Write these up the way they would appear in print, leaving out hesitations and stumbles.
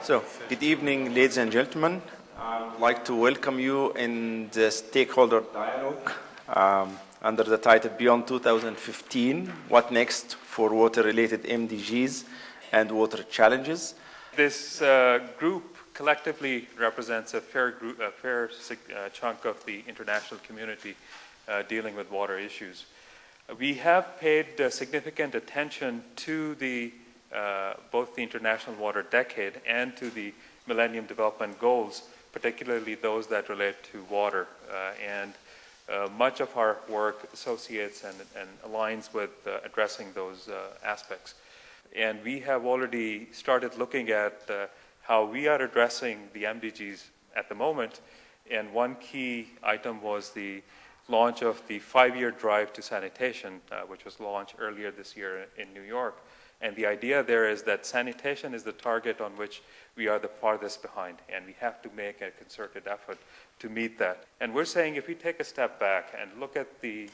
So, good evening, ladies and gentlemen. I would like to welcome you in the Stakeholder Dialogue under the title Beyond 2015, What Next for Water-Related MDGs and Water Challenges. This group collectively represents a fair chunk of the international community dealing with water issues. We have paid significant attention to both the International Water Decade and to the Millennium Development Goals, particularly those that relate to water. And much of our work associates and aligns with addressing those aspects. And we have already started looking at how we are addressing the MDGs at the moment. And one key item was the launch of the 5-year drive to sanitation, which was launched earlier this year in New York. And the idea there is that sanitation is the target on which we are the farthest behind, and we have to make a concerted effort to meet that. And we're saying if we take a step back and look at the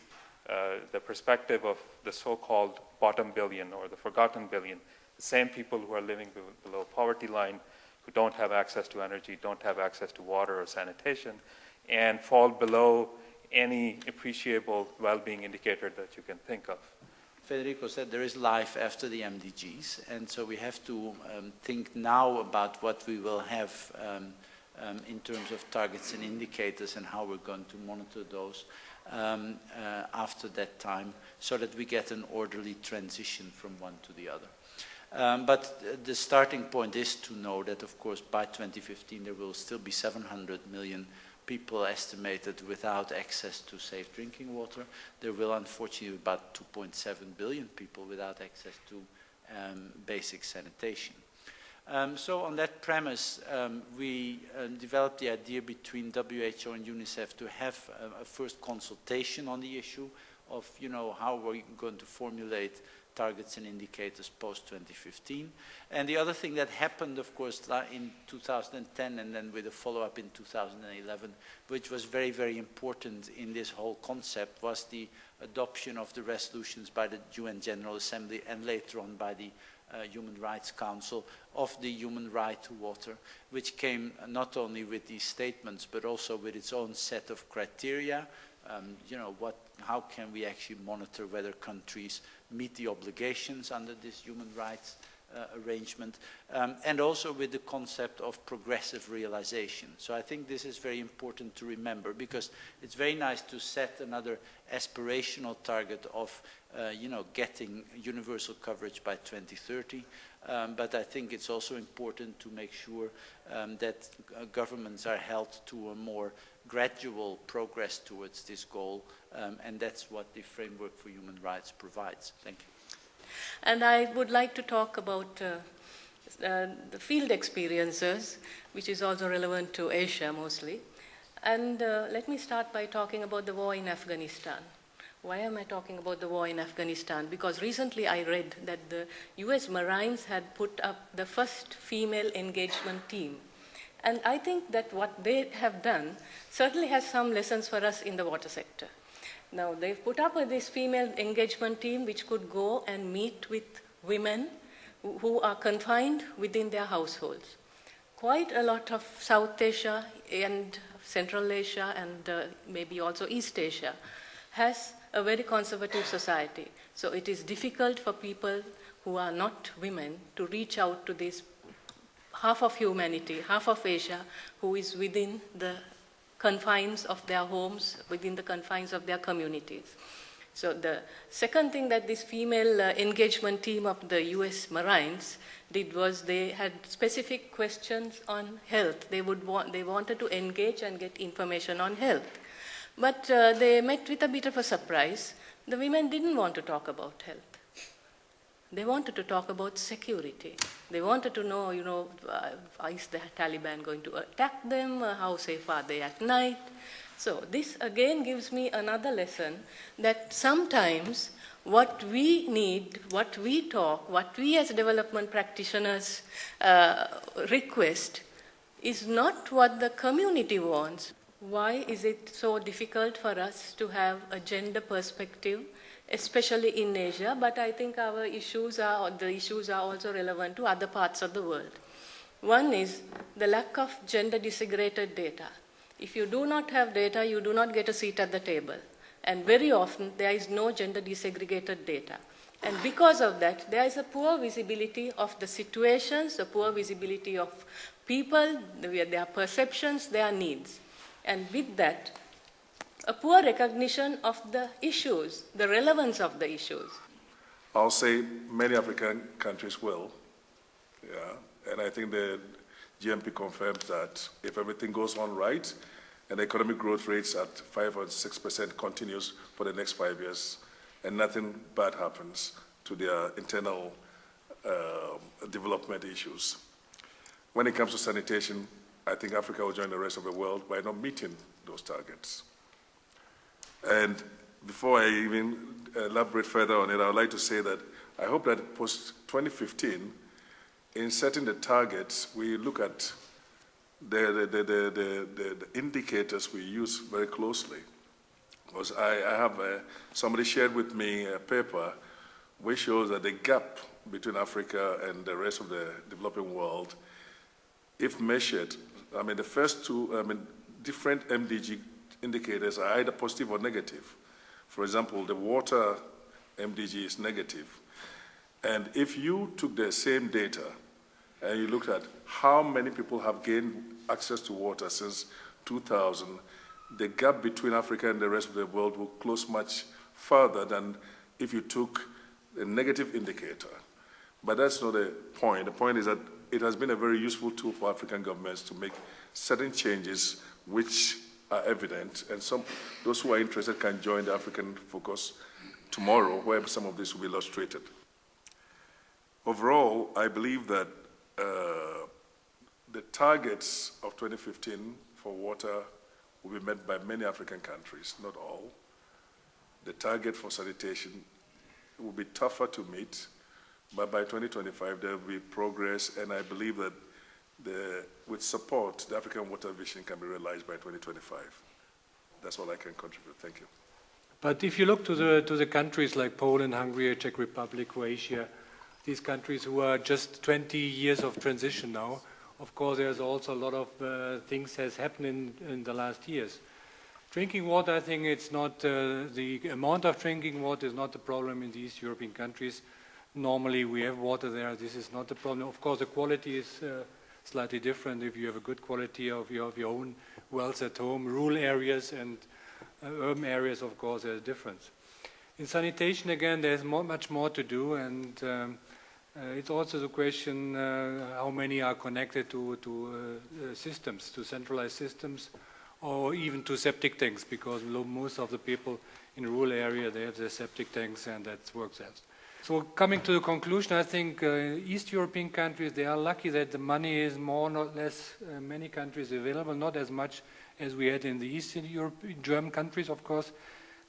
perspective of the so-called bottom billion or the forgotten billion, the same people who are living below poverty line, who don't have access to energy, don't have access to water or sanitation, and fall below any appreciable well-being indicator that you can think of. Federico said there is life after the MDGs, and so we have to think now about what we will have in terms of targets and indicators and how we're going to monitor those after that time, so that we get an orderly transition from one to the other. But the starting point is to know that, of course, by 2015 there will still be 700 million people estimated without access to safe drinking water. There will unfortunately be about 2.7 billion people without access to basic sanitation. So on that premise, we developed the idea between WHO and UNICEF to have a first consultation on the issue of, how we're going to formulate targets and indicators post-2015. And the other thing that happened, of course, in 2010 and then with a follow-up in 2011, which was very, very important in this whole concept, was the adoption of the resolutions by the UN General Assembly and later on by the Human Rights Council of the human right to water, which came not only with these statements but also with its own set of criteria. How can we actually monitor whether countries meet the obligations under this human rights arrangement, and also with the concept of progressive realization. So I think this is very important to remember, because it's very nice to set another aspirational target of getting universal coverage by 2030, but I think it's also important to make sure that governments are held to a more gradual progress towards this goal, and that's what the Framework for Human Rights provides. Thank you. And I would like to talk about the field experiences, which is also relevant to Asia mostly. And let me start by talking about the war in Afghanistan. Why am I talking about the war in Afghanistan? Because recently I read that the US Marines had put up the first female engagement team. And I think that what they have done certainly has some lessons for us in the water sector. Now, they've put up this female engagement team which could go and meet with women who are confined within their households. Quite a lot of South Asia and Central Asia and maybe also East Asia has a very conservative society. So it is difficult for people who are not women to reach out to this half of humanity, half of Asia, who is within the confines of their homes, within the confines of their communities. So the second thing that this female engagement team of the US Marines did was they had specific questions on health. They wanted to engage and get information on health. But they met with a bit of a surprise. The women didn't want to talk about health. They wanted to talk about security. They wanted to know, is the Taliban going to attack them? How safe are they at night? So this again gives me another lesson that sometimes what we need, what we talk, what we as development practitioners request is not what the community wants. why is it so difficult for us to have a gender perspective, especially in Asia, but I think the issues are also relevant to other parts of the world. One is the lack of gender disaggregated data. If you do not have data, you do not get a seat at the table. And very often, there is no gender disaggregated data. And because of that, there is a poor visibility of the situations, a poor visibility of people, their perceptions, their needs. And with that, a poor recognition of the issues, the relevance of the issues. I'll say many African countries will, yeah. And I think the GMP confirms that if everything goes on right, and economic growth rates at 5 or 6% continues for the next 5 years, and nothing bad happens to their internal development issues. When it comes to sanitation, I think Africa will join the rest of the world by not meeting those targets. And before I even elaborate further on it, I would like to say that I hope that post-2015, in setting the targets, we look at the indicators we use very closely. Because I have somebody shared with me a paper which shows that the gap between Africa and the rest of the developing world, if measured, I mean, the first two, different MDG indicators are either positive or negative. For example, the water MDG is negative. And if you took the same data and you looked at how many people have gained access to water since 2000, the gap between Africa and the rest of the world will close much further than if you took a negative indicator. But that's not the point. The point is that it has been a very useful tool for African governments to make certain changes which are evident, and those who are interested can join the African Focus tomorrow, where some of this will be illustrated. Overall, I believe that the targets of 2015 for water will be met by many African countries, not all. The target for sanitation will be tougher to meet, but by 2025 there will be progress, and I believe that with support, the African Water Vision can be realized by 2025. That's all I can contribute. Thank you. But if you look to the countries like Poland, Hungary, Czech Republic, Croatia, these countries who are just 20 years of transition now, of course there's also a lot of things has happened in the last years. Drinking water, I think it's not, the amount of drinking water is not the problem in the East European countries. Normally we have water there, this is not the problem. Of course the quality is slightly different if you have a good quality of your own wells at home. Rural areas and urban areas, of course, there's a difference. In sanitation, again, there's much more to do, and it's also the question how many are connected to systems, to centralized systems, or even to septic tanks, because most of the people in rural area, they have their septic tanks, and that works out. So coming to the conclusion, I think East European countries, they are lucky that the money is more or less many countries available, not as much as we had in the Eastern European, German countries, of course,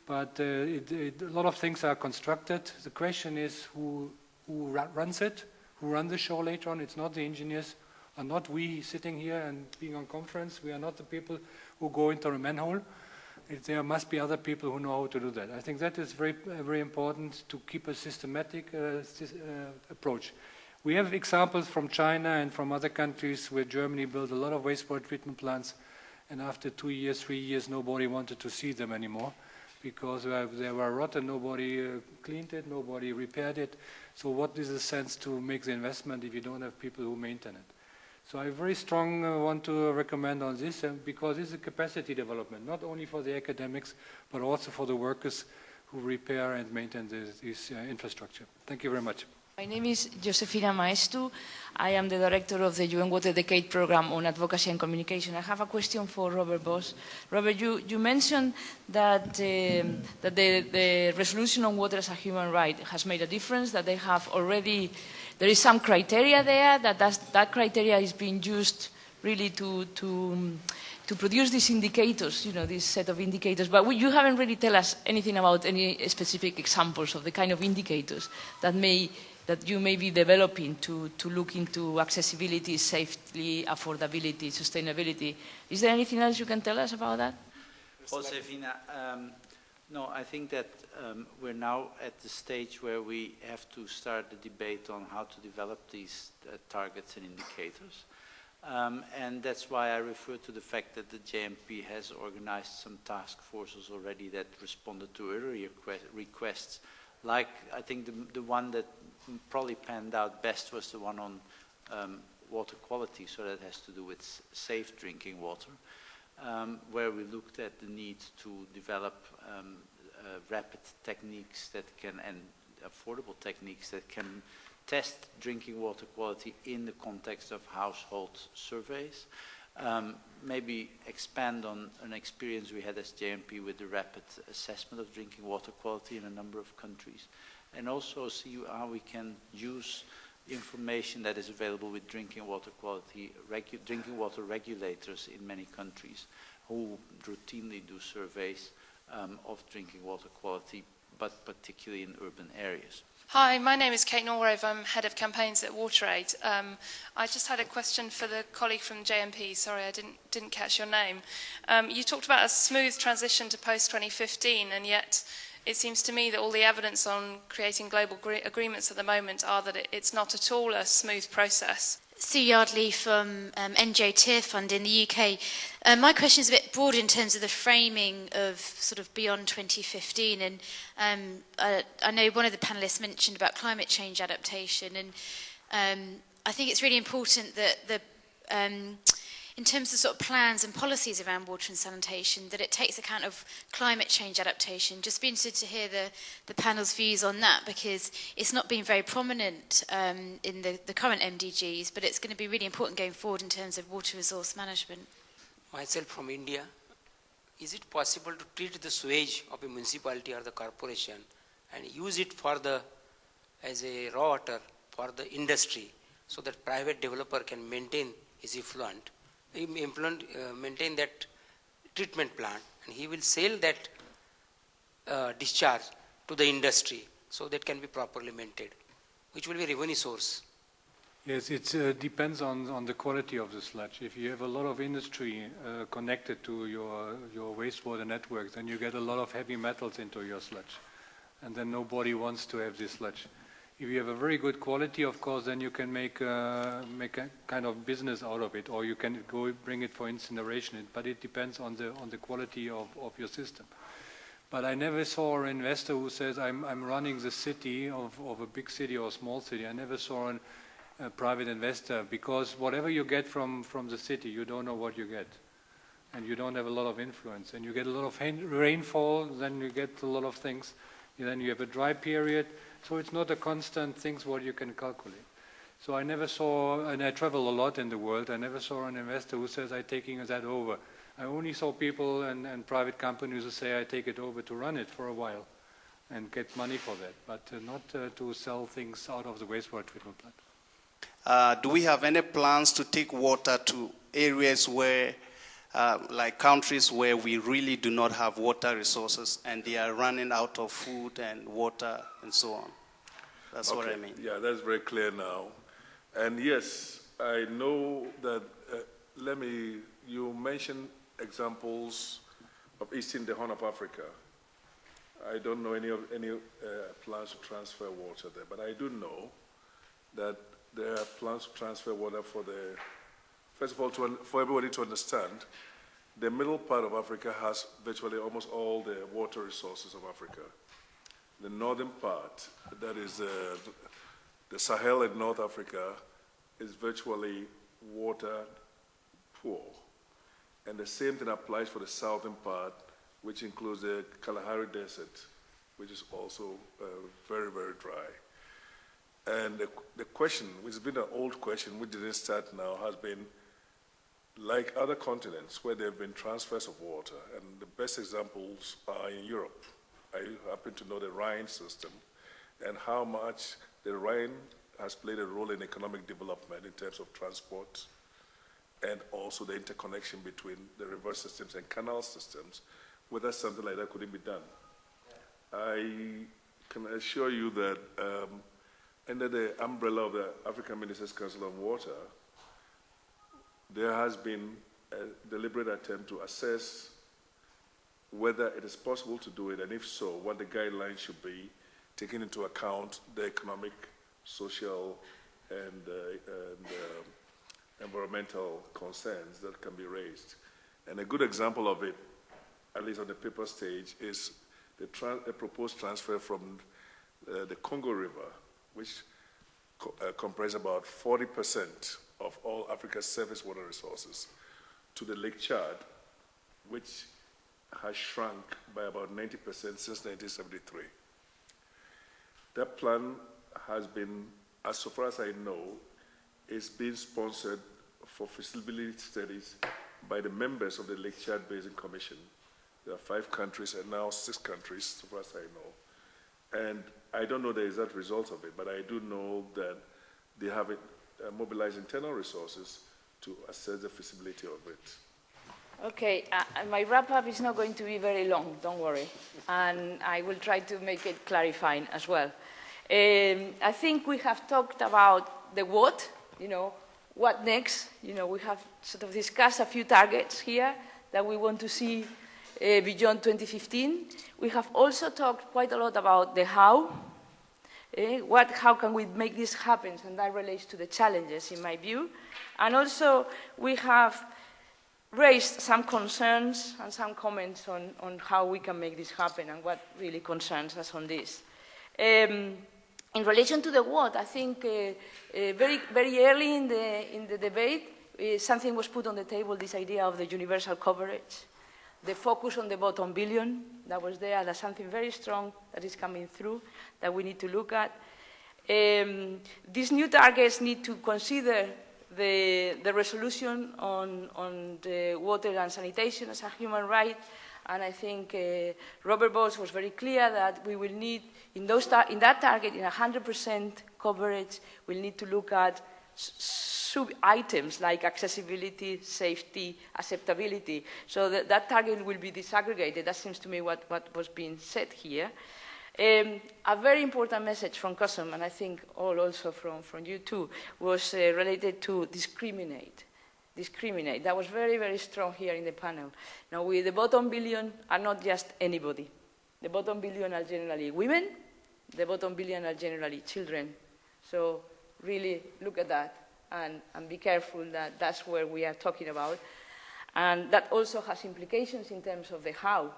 but a lot of things are constructed. The question is who runs it, who runs the show later on. It's not the engineers, are not we sitting here and being on conference. We are not the people who go into a manhole. There must be other people who know how to do that. I think that is very important to keep a systematic approach. We have examples from China and from other countries where Germany built a lot of wastewater treatment plants, and after 2 years, 3 years, nobody wanted to see them anymore because they were rotten, nobody cleaned it, nobody repaired it. So what is the sense to make the investment if you don't have people who maintain it? So I very strongly want to recommend on this, because this is a capacity development, not only for the academics, but also for the workers who repair and maintain this infrastructure. Thank you very much. My name is Josefina Maestu. I am the director of the UN Water Decade Program on Advocacy and Communication. I have a question for Robert Boss. Robert, you mentioned that, the resolution on water as a human right has made a difference, that they have already, there is some criteria there, that criteria is being used really to produce these indicators, this set of indicators. But you haven't really tell us anything about any specific examples of the kind of indicators that may that you may be developing to look into accessibility, safety, affordability, sustainability. Is there anything else you can tell us about that? Josefina, no, I think that we're now at the stage where we have to start the debate on how to develop these targets and indicators. And that's why I refer to the fact that the JMP has organized some task forces already that responded to earlier requests. Like, I think the one that probably panned out best was the one on water quality, so that has to do with safe drinking water, where we looked at the need to develop rapid techniques that can, and affordable techniques that can test drinking water quality in the context of household surveys. Maybe expand on an experience we had as JMP with the rapid assessment of drinking water quality in a number of countries. And also see how we can use information that is available with drinking water quality, drinking water regulators in many countries who routinely do surveys of drinking water quality, but particularly in urban areas. Hi, my name is Kate Norgrove. I'm Head of Campaigns at WaterAid. I just had a question for the colleague from JMP. Sorry, I didn't catch your name. You talked about a smooth transition to post-2015, and yet it seems to me that all the evidence on creating global agreements at the moment are that it's not at all a smooth process. Sue Yardley from NGO Tier Fund in the UK. My question is a bit broad in terms of the framing of sort of beyond 2015, and I know one of the panellists mentioned about climate change adaptation, and I think it's really important that in terms of sort of plans and policies around water and sanitation, that it takes account of climate change adaptation. Just be interested to hear the panel's views on that, because it's not been very prominent in the current MDGs, but it's going to be really important going forward in terms of water resource management. Myself from India, is it possible to treat the sewage of a municipality or the corporation and use it for as a raw water for the industry, so that private developer can maintain his effluent? Maintain that treatment plant, and he will sell that discharge to the industry, so that can be properly maintained, which will be a revenue source. Yes, it depends on the quality of the sludge. If you have a lot of industry connected to your wastewater networks, then you get a lot of heavy metals into your sludge, and then nobody wants to have this sludge. If you have a very good quality, of course, then you can make a kind of business out of it, or you can go bring it for incineration. But it depends on the quality of your system. But I never saw an investor who says, I'm running the city of a big city or a small city. I never saw a private investor, because whatever you get from the city, you don't know what you get. And you don't have a lot of influence. And you get a lot of rainfall, then you get a lot of things. And then you have a dry period. So it's not a constant things what you can calculate. So I never saw, and I travel a lot in the world, I never saw an investor who says, I'm taking that over. I only saw people and private companies who say, I take it over to run it for a while and get money for that, but not to sell things out of the wastewater treatment plant. Do we have any plans to take water to areas where, like countries where we really do not have water resources and they are running out of food and water and so on? That's okay. What I mean. Yeah, that's very clear now. And yes, I know that, you mentioned examples of Eastern the Horn of Africa. I don't know any plans to transfer water there, but I do know that there are plans to transfer water first of all, for everybody to understand, the middle part of Africa has virtually almost all the water resources of Africa. The northern part, that is the Sahel in North Africa, is virtually water poor. And the same thing applies for the southern part, which includes the Kalahari Desert, which is also very, very dry. And the question, which has been an old question, which didn't start now, has been, like other continents where there have been transfers of water, and the best examples are in Europe. I happen to know the Rhine system and how much the Rhine has played a role in economic development in terms of transport and also the interconnection between the river systems and canal systems, whether something like that couldn't be done. I can assure you that under the umbrella of the African Ministers' Council on Water, there has been a deliberate attempt to assess whether it is possible to do it, and if so, what the guidelines should be, taking into account the economic, social, and environmental concerns that can be raised. And a good example of it, at least on the paper stage, is the proposed transfer from the Congo River, which comprises about 40% of all Africa's surface water resources, to the Lake Chad, which has shrunk by about 90% since 1973. That plan has been, as so far as I know, is being sponsored for feasibility studies by the members of the Lake Chad Basin Commission. There are 5 countries and now 6 countries, so far as I know. And I don't know the exact results of it, but I do know that they have mobilized internal resources to assess the feasibility of it. Okay, my wrap-up is not going to be very long, don't worry. And I will try to make it clarifying as well. I think we have talked about the what, what next. We have sort of discussed a few targets here that we want to see beyond 2015. We have also talked quite a lot about the how. How can we make this happen? And that relates to the challenges, in my view. And also, we have raised some concerns and some comments on how we can make this happen and what really concerns us on this. In relation to the what, I think very early in the debate, something was put on the table, this idea of the universal coverage, the focus on the bottom billion that was there. That's something very strong that is coming through that we need to look at. These new targets need to consider the resolution on the water and sanitation as a human right, and I think Robert Boss was very clear that we will need, in that target, in 100% coverage, we'll need to look at sub-items like accessibility, safety, acceptability. So that target will be disaggregated. That seems to me what was being said here. A very important message from COSM, and I think all also from you too, was related to discriminate. Discriminate. That was very strong here in the panel. Now, the bottom billion are not just anybody. The bottom billion are generally women. The bottom billion are generally children. So really look at that and be careful that that's where we are talking about. And that also has implications in terms of the how.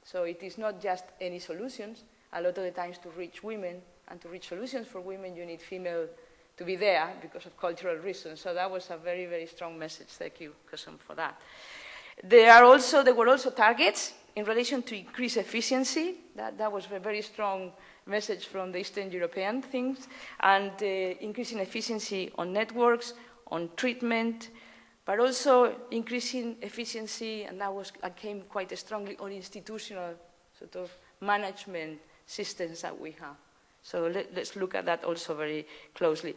So it is not just any solutions. A lot of the times to reach women and to reach solutions for women, you need female to be there because of cultural reasons. So that was a very strong message. Thank you, Cousin, for that. There were also targets in relation to increase efficiency. That was a very strong message from the Eastern European things, and increasing efficiency on networks, on treatment, but also increasing efficiency, and that came quite strongly on institutional sort of management systems that we have. So let's look at that also very closely.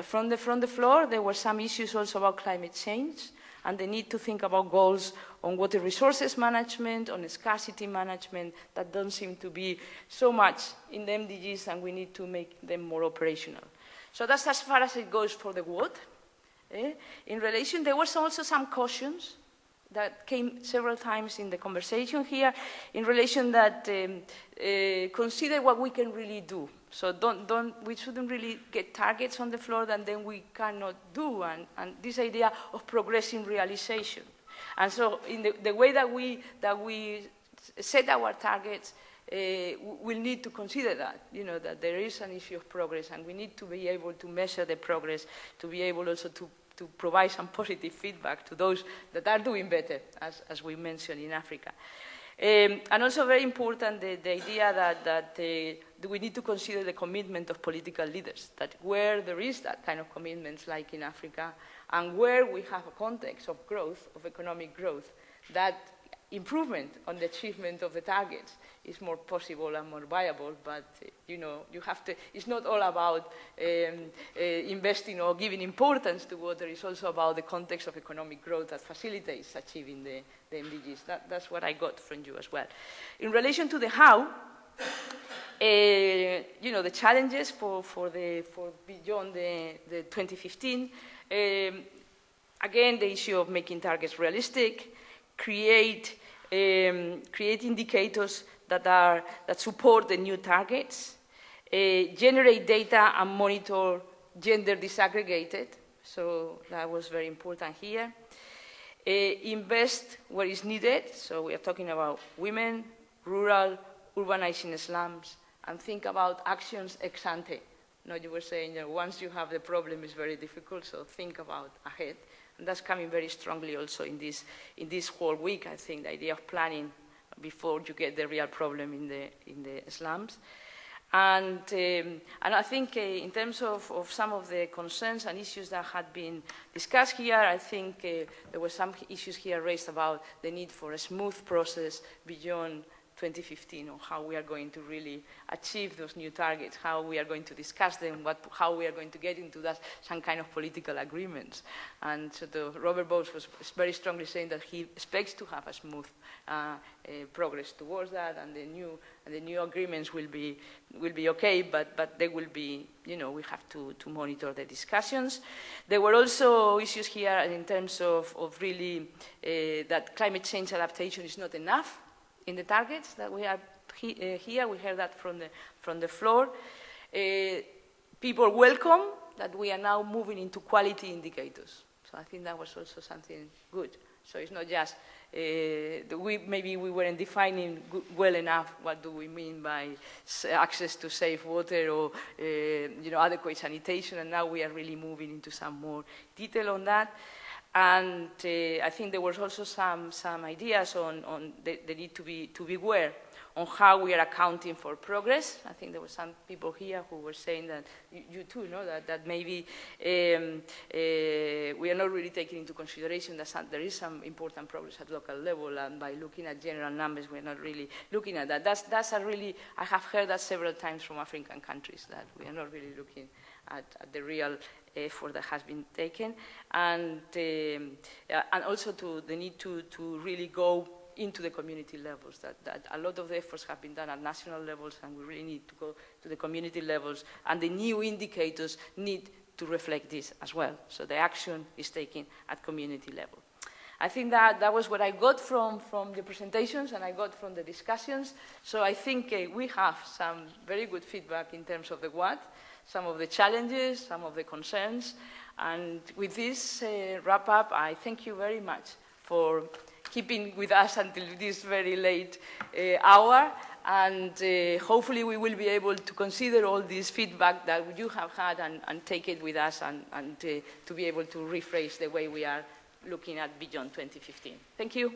From the floor, there were some issues also about climate change and the need to think about goals on water resources management, on scarcity management, that don't seem to be so much in the MDGs, and we need to make them more operational. So that's as far as it goes for the what. In relation, there was also some cautions that came several times in the conversation here in relation that consider what we can really do. So we shouldn't really get targets on the floor that then we cannot do, and this idea of progressing realization. And so in the way that we set our targets, we'll need to consider that, that there is an issue of progress, and we need to be able to measure the progress, to be able also to provide some positive feedback to those that are doing better, as we mentioned in Africa. And also very important, the idea that we need to consider the commitment of political leaders, that where there is that kind of commitments like in Africa, and where we have a context of growth, of economic growth, that improvement on the achievement of the targets is more possible and more viable, but you have to, it's not all about investing or giving importance to water, it's also about the context of economic growth that facilitates achieving the MDGs. That's what I got from you as well. In relation to the how, You know, the challenges for beyond the 2015. Again, the issue of making targets realistic, create indicators that support the new targets, generate data and monitor gender disaggregated. So that was very important here. Invest where is needed. So we are talking about women, rural, urbanizing slums, and think about actions ex ante. No, you were saying, you know, once you have the problem, it's very difficult, so think about ahead. And that's coming very strongly also in this whole week, I think, the idea of planning before you get the real problem in the slums. And I think in terms of some of the concerns and issues that had been discussed here, I think there were some issues here raised about the need for a smooth process beyond 2015, on how we are going to really achieve those new targets, how we are going to discuss them, how we are going to get into that, some kind of political agreements. And so Robert Bowes was very strongly saying that he expects to have a smooth progress towards that, and the new agreements will be okay, but they will be, you know, we have to monitor the discussions. There were also issues here in terms of really that climate change adaptation is not enough in the targets that we are here. We heard that from the floor. People welcome that we are now moving into quality indicators. So I think that was also something good. So it's not just, maybe we weren't defining well enough what do we mean by access to safe water or you know, adequate sanitation, and now we are really moving into some more detail on that. And I think there was also some ideas on the need to be aware on how we are accounting for progress. I think there were some people here who were saying that, you too know, that maybe we are not really taking into consideration that there is some important progress at local level, and by looking at general numbers, we are not really looking at that. That's a really, I have heard that several times from African countries, that we are not really looking at the real effort that has been taken, and also to the need to really go into the community levels, that a lot of the efforts have been done at national levels, and we really need to go to the community levels, and the new indicators need to reflect this as well. So the action is taken at community level. I think that was what I got from the presentations and I got from the discussions. So I think we have some very good feedback in terms of the what, some of the challenges, some of the concerns. And with this wrap up, I thank you very much for keeping with us until this very late hour. And hopefully we will be able to consider all this feedback that you have had and take it with us and to be able to rephrase the way we are looking at beyond 2015. Thank you.